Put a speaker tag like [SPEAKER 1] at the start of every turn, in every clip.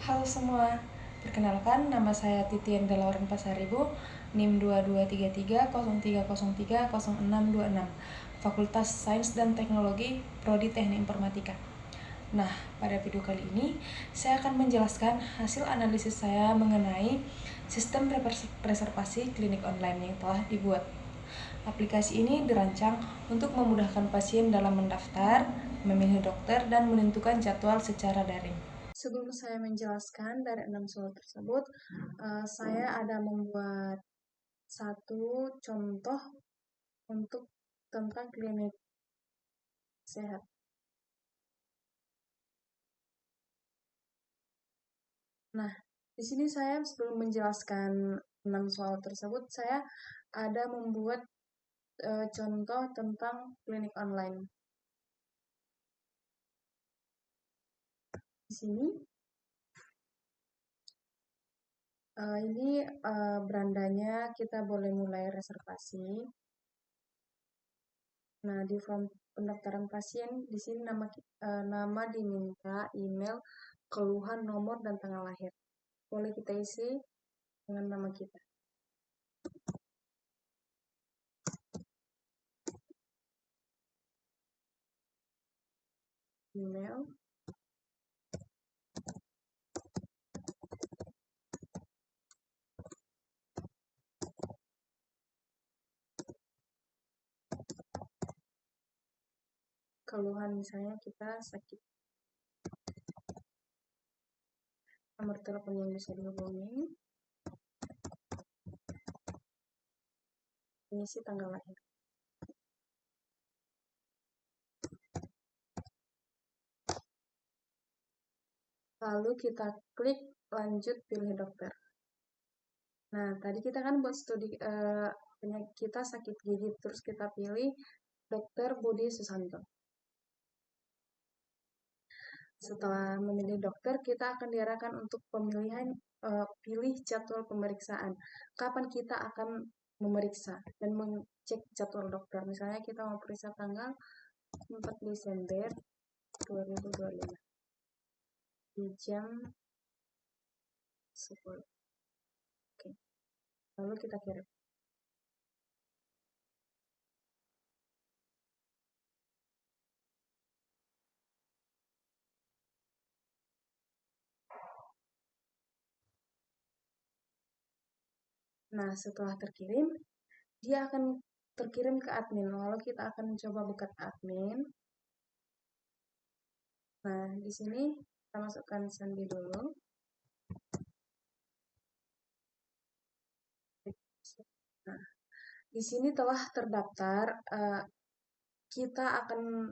[SPEAKER 1] Halo semua, perkenalkan nama saya Titian Galauran Pasaribu, NIM 223303030626, Fakultas Sains dan Teknologi, Prodi Teknik Informatika. Nah, pada video kali ini saya akan menjelaskan hasil analisis saya mengenai sistem reservasi klinik online yang telah dibuat. Aplikasi ini dirancang untuk memudahkan pasien dalam mendaftar, memilih dokter, dan menentukan jadwal secara daring. Sebelum saya menjelaskan dari 6 soal tersebut, saya ada membuat satu contoh untuk tentang klinik sehat. Nah, di sini saya sebelum menjelaskan 6 soal tersebut, saya ada membuat contoh tentang klinik online. Di sini ini berandanya kita boleh mulai reservasi. Nah, di form pendaftaran pasien di sini nama diminta, email, keluhan, nomor, dan tanggal lahir. Boleh kita isi dengan nama kita. Email, keluhan misalnya kita sakit, nomor telepon yang bisa dihubungi, isi tanggal lahir. Lalu kita klik lanjut pilih dokter. Nah, tadi kita kan buat studi penyakit kita sakit gigi, terus kita pilih Dr. Budi Susanto. Setelah memilih dokter, kita akan diarahkan untuk pemilihan pilih jadwal pemeriksaan. Kapan kita akan memeriksa dan mengecek jadwal dokter. Misalnya kita mau periksa tanggal 4 Desember 2025 di jam 10. Oke. Lalu kita kirim. Nah, setelah terkirim, dia akan terkirim ke admin. Lalu kita akan coba buka admin. Nah, di sini kita masukkan sandi dulu. Nah, di sini telah terdaftar. Kita akan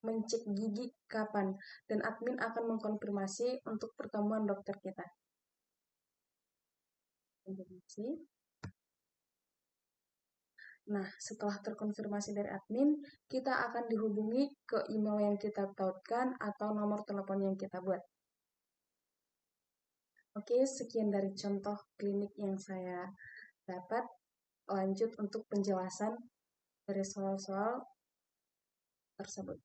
[SPEAKER 1] mencek gigi kapan, dan admin akan mengkonfirmasi untuk pertemuan dokter kita. Konfirmasi. Nah, setelah terkonfirmasi dari admin, kita akan dihubungi ke email yang kita tautkan atau nomor telepon yang kita buat. Oke, sekian dari contoh klinik yang saya dapat. Lanjut untuk penjelasan dari soal-soal tersebut.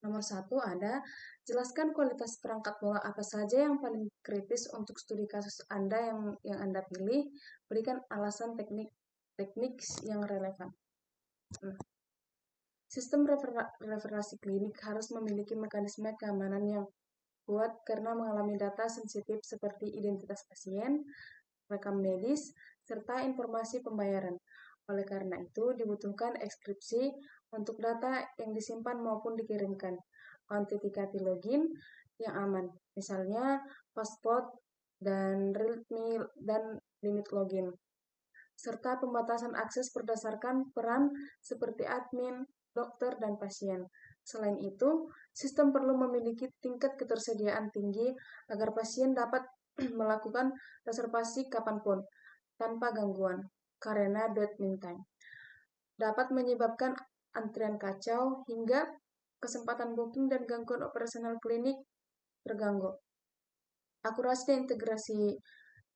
[SPEAKER 1] Nomor 1 ada, jelaskan kualitas perangkat lunak apa saja yang paling kritis untuk studi kasus Anda yang Anda pilih. Berikan alasan teknik yang relevan. Sistem referensi klinik harus memiliki mekanisme keamanan yang kuat karena mengalami data sensitif seperti identitas pasien, rekam medis, serta informasi pembayaran. Oleh karena itu, dibutuhkan enkripsi untuk data yang disimpan maupun dikirimkan, autentikasi login yang aman, misalnya password dan readme dan limit login, serta pembatasan akses berdasarkan peran seperti admin, dokter, dan pasien. Selain itu, sistem perlu memiliki tingkat ketersediaan tinggi agar pasien dapat melakukan reservasi kapanpun tanpa gangguan, karena waiting time dapat menyebabkan antrian kacau hingga kesempatan booking dan gangguan operasional klinik terganggu. Akurasi dan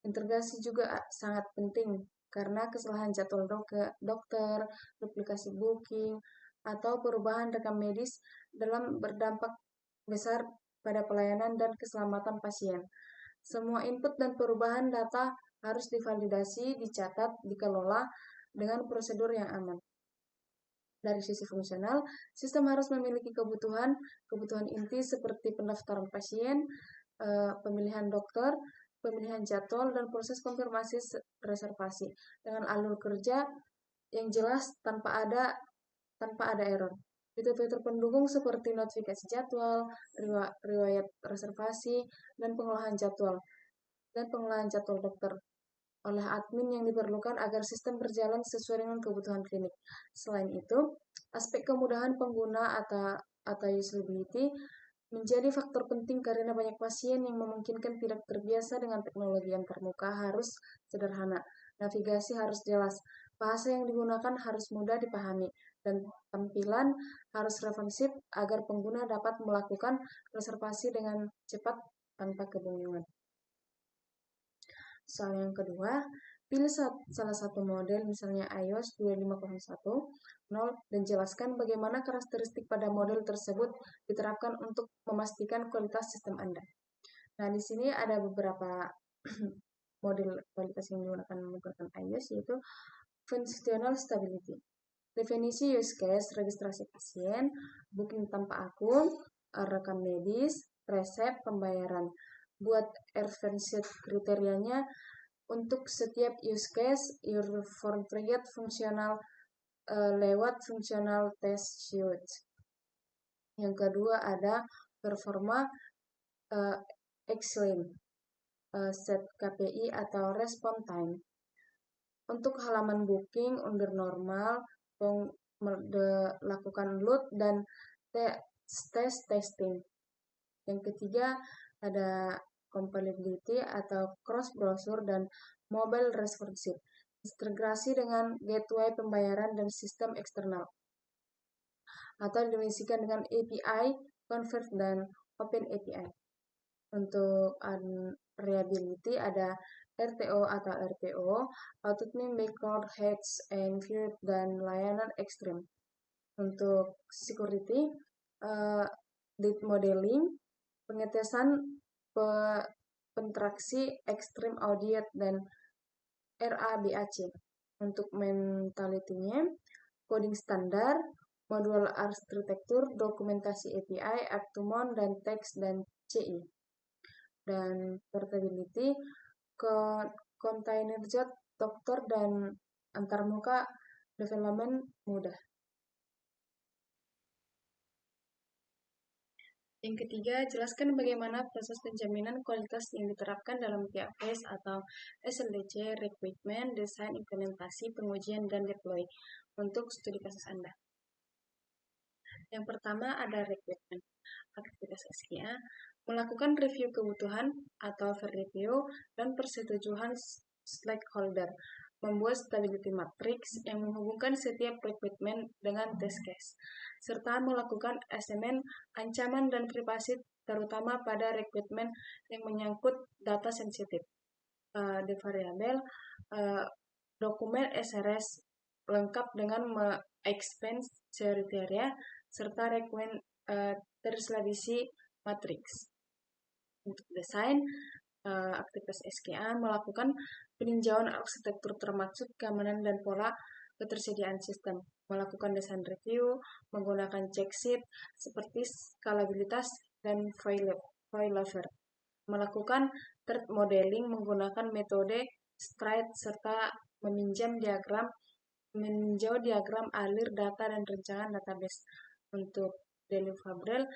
[SPEAKER 1] integrasi juga sangat penting karena kesalahan jadwal dokter, duplikasi booking, atau perubahan rekam medis dalam berdampak besar pada pelayanan dan keselamatan pasien. Semua input dan perubahan data harus divalidasi, dicatat, dikelola dengan prosedur yang aman. Dari sisi fungsional, sistem harus memiliki kebutuhan inti seperti pendaftaran pasien, pemilihan dokter, pemilihan jadwal, dan proses konfirmasi reservasi dengan alur kerja yang jelas tanpa ada error. Fitur-fitur pendukung seperti notifikasi jadwal, riwayat reservasi, dan pengolahan jadwal dokter oleh admin yang diperlukan agar sistem berjalan sesuai dengan kebutuhan klinik. Selain itu, aspek kemudahan pengguna atau usability menjadi faktor penting karena banyak pasien yang memungkinkan tidak terbiasa dengan teknologi antarmuka harus sederhana, navigasi harus jelas, bahasa yang digunakan harus mudah dipahami, dan tampilan harus responsif agar pengguna dapat melakukan reservasi dengan cepat tanpa kebingungan. Soal yang kedua, pilih salah satu model, misalnya iOS 25.1.0, dan jelaskan bagaimana karakteristik pada model tersebut diterapkan untuk memastikan kualitas sistem Anda. Nah, di sini ada beberapa model kualitas yang digunakan menggunakan iOS, yaitu Functional Stability. Definisi use case, registrasi pasien, booking tanpa akun, rekam medis, resep, pembayaran. Buat advanced kriterianya, untuk setiap use case, your form create fungsional lewat functional test suite. Yang kedua ada performa excellent, set KPI atau response time. Untuk halaman booking under normal, lakukan load dan testing. Yang ketiga ada compatibility atau cross browser dan mobile responsive, integrasi dengan gateway pembayaran dan sistem eksternal, atau didefinisikan dengan API, Convert, dan Open API. Untuk reliability ada RTO atau RPO, automatic backward heads and view, dan layanan ekstrim. Untuk security, data modeling, pengetesan pentraksi ekstrim audit, dan RABAC. Untuk mentality-nya, coding standar, modul arsitektur, dokumentasi API, Aptumon, dan teks, dan CI. Dan portability, container job, dokter, dan antarmuka development mudah. Yang ketiga, jelaskan bagaimana proses penjaminan kualitas yang diterapkan dalam PAPS atau SLDC, Requirement, Desain, Implementasi, Pengujian, dan Deploy untuk studi kasus Anda. Yang pertama ada Requirement. Aktivitas SKA, melakukan review kebutuhan atau review dan persetujuan stakeholder, membuat stability matrix yang menghubungkan setiap requirement dengan test case, serta melakukan assessment ancaman dan privasi terutama pada requirement yang menyangkut data sensitif. The variable dokumen SRS lengkap dengan expense kriteria serta requirement terselidiki matrix. Untuk desain, aktivitas SKA melakukan peninjauan arsitektur termasuk keamanan dan pola ketersediaan sistem, melakukan desain review, menggunakan check sheet seperti skalabilitas dan failover, melakukan threat modeling menggunakan metode STRIDE, serta meninjau diagram alir data dan rancangan database. Untuk deliverable,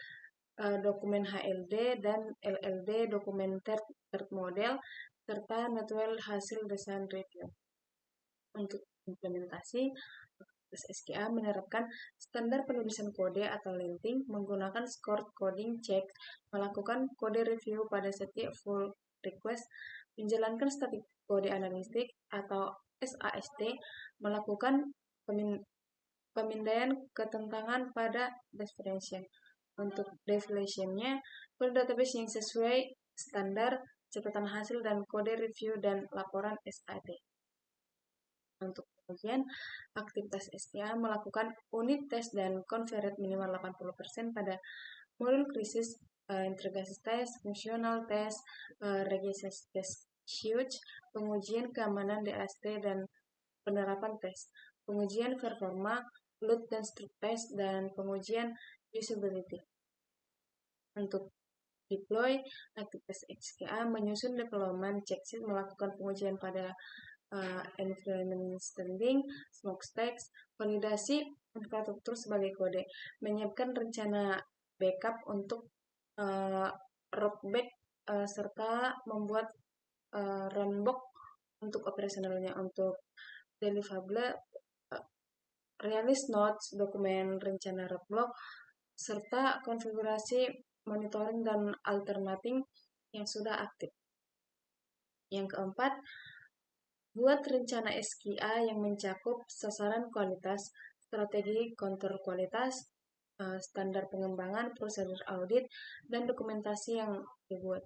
[SPEAKER 1] dokumen HLD dan LLD, dokumen third model, serta network hasil desain review. Untuk implementasi, SKA menerapkan standar penulisan kode atau linting, menggunakan scored coding check, melakukan kode review pada setiap pull request, menjalankan static kode analistik atau SAST, melakukan pemindaian ketentangan pada definition. Untuk definition-nya, kode database yang sesuai standar, catatan hasil, dan kode review dan laporan SAT. Untuk pengujian, aktivitas SKA melakukan unit tes dan convert minimal 80% pada modul krisis, integrasi tes, fungsional tes, registrasi tes huge, pengujian keamanan DST dan penerapan tes, pengujian performa, load dan strut test, dan pengujian usability. Untuk deploy, aktivitas XKA menyusun development checklist, melakukan pengujian pada environment standing, smokestacks, validasi infrastruktur sebagai kode, menyiapkan rencana backup untuk rollback serta membuat runbook untuk operasionalnya. Untuk deliverable, release notes, dokumen rencana roadblock, serta konfigurasi monitoring dan alternating yang sudah aktif. Yang keempat, buat rencana SKA yang mencakup sasaran kualitas, strategi kontrol kualitas, standar pengembangan, prosedur audit, dan dokumentasi yang dibuat.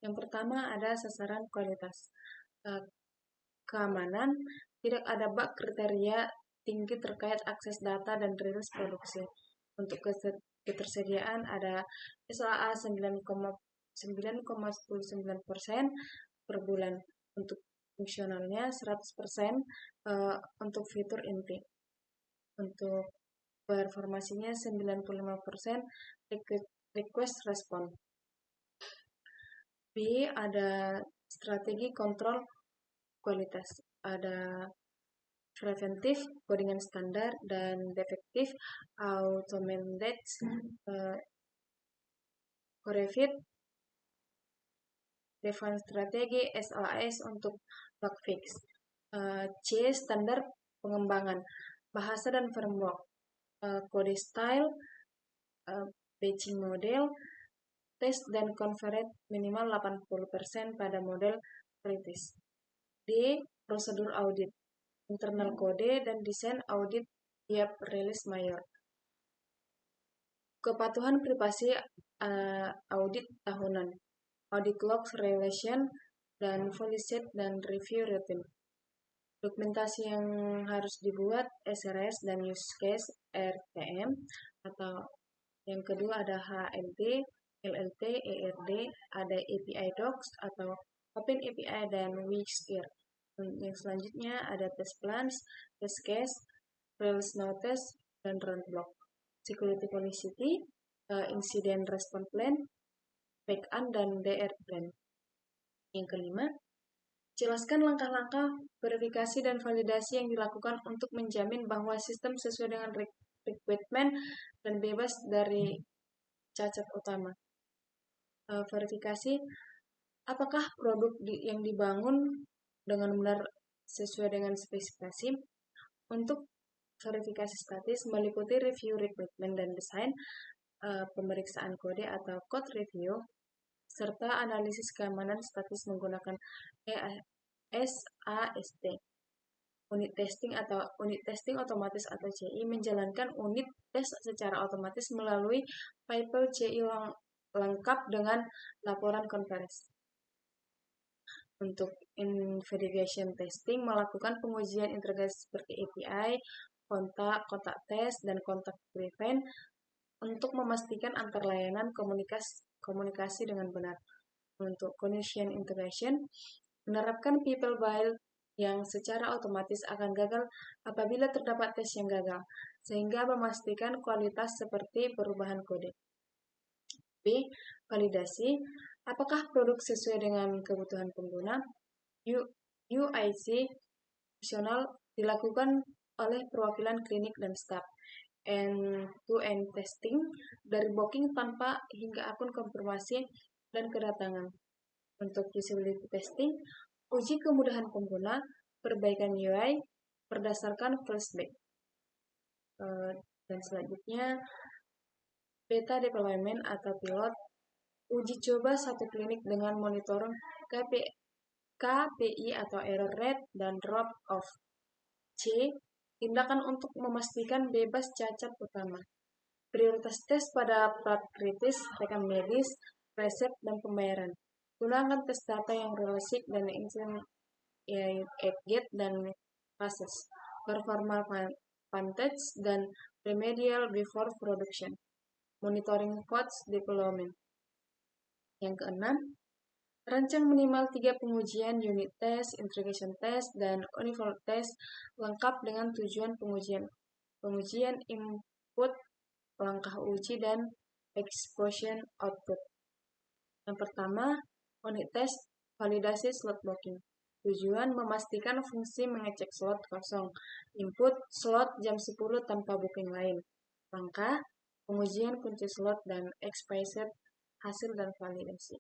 [SPEAKER 1] Yang pertama ada sasaran kualitas. Keamanan, tidak ada bug kriteria tinggi terkait akses data dan rilis produksi. Untuk ketersediaan ada SLA 9,109% per bulan. Untuk fungsionalnya 100% untuk fitur inti. Untuk performasinya 95% request respon. B ada strategi kontrol kualitas. Ada preventif, codingan standar, dan defektif, automated, corrected, define strategi SLAS untuk bug fix. C. Standar pengembangan, bahasa dan framework, kode style, batching model, tes dan convert minimal 80% pada model kritis. D. Prosedur audit, internal kode dan desain audit tiap rilis mayor. Kepatuhan privasi audit tahunan, audit log relation, dan policy dan review rutin. Dokumentasi yang harus dibuat SRS dan use case RTM, atau yang kedua ada HLT, LLT, ERD, ada API docs atau Open API dan WSGIR. Yang selanjutnya ada test plans, test case, release notice, dan run block. Security policy, incident response plan, backup, dan DR plan. Yang kelima, jelaskan langkah-langkah verifikasi dan validasi yang dilakukan untuk menjamin bahwa sistem sesuai dengan requirement dan bebas dari cacat utama. Verifikasi, apakah produk yang dibangun dengan benar sesuai dengan spesifikasi. Untuk verifikasi statis meliputi review requirement dan desain, pemeriksaan kode atau code review, serta analisis keamanan statis menggunakan SAST. Unit testing otomatis atau CI menjalankan unit tes secara otomatis melalui pipeline CI lengkap dengan laporan konversi. Untuk integration testing melakukan pengujian integrasi seperti API, kontak tes, dan kontak prevent untuk memastikan antar layanan komunikasi dengan benar. Untuk condition integration, menerapkan people build yang secara otomatis akan gagal apabila terdapat tes yang gagal, sehingga memastikan kualitas seperti perubahan kode. B. Validasi, apakah produk sesuai dengan kebutuhan pengguna? UIC fungsional dilakukan oleh perwakilan klinik dan staf. End-to-end testing dari booking tanpa hingga akun konfirmasi dan kedatangan. Untuk usability testing, uji kemudahan pengguna, perbaikan UI berdasarkan flashback. Dan selanjutnya, beta deployment atau pilot, uji coba satu klinik dengan monitoring KPI atau error rate dan drop off. C. Tindakan untuk memastikan bebas cacat utama. Prioritas tes pada plat kritis, rekam medis, resep, dan pembayaran. Gunakan tes data yang realistik dan incident gate dan cases. Performa vantage dan remedial before production. monitoring codes development. Yang keenam, rancang minimal 3 pengujian unit test, integration test, dan universal test lengkap dengan tujuan pengujian input, langkah uji, dan execution output. Yang pertama, unit test validasi slot blocking. Tujuan memastikan fungsi mengecek slot kosong, input slot jam 10 tanpa booking lain. Langkah, pengujian kunci slot dan expired hasil dan validasi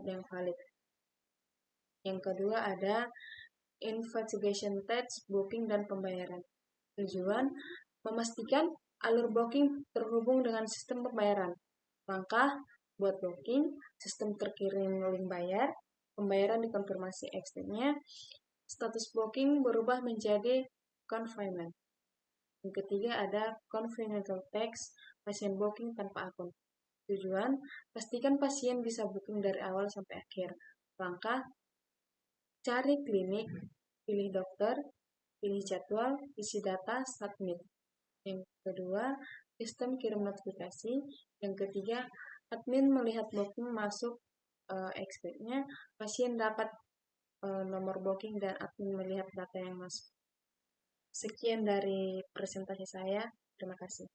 [SPEAKER 1] yang valid. Yang kedua ada investigation test, booking, dan pembayaran. Tujuan memastikan alur booking terhubung dengan sistem pembayaran. Langkah, buat booking, sistem terkirim link bayar, pembayaran dikonfirmasi ekstennya, status booking berubah menjadi confinement. Yang ketiga ada confidential text, pasien booking tanpa akun. Tujuan, pastikan pasien bisa booking dari awal sampai akhir. Langkah, cari klinik, pilih dokter, pilih jadwal, isi data, submit. Yang kedua, sistem kirim notifikasi. Yang ketiga, admin melihat booking masuk expect-nya, pasien dapat nomor booking dan admin melihat data yang masuk. Sekian dari presentasi saya. Terima kasih.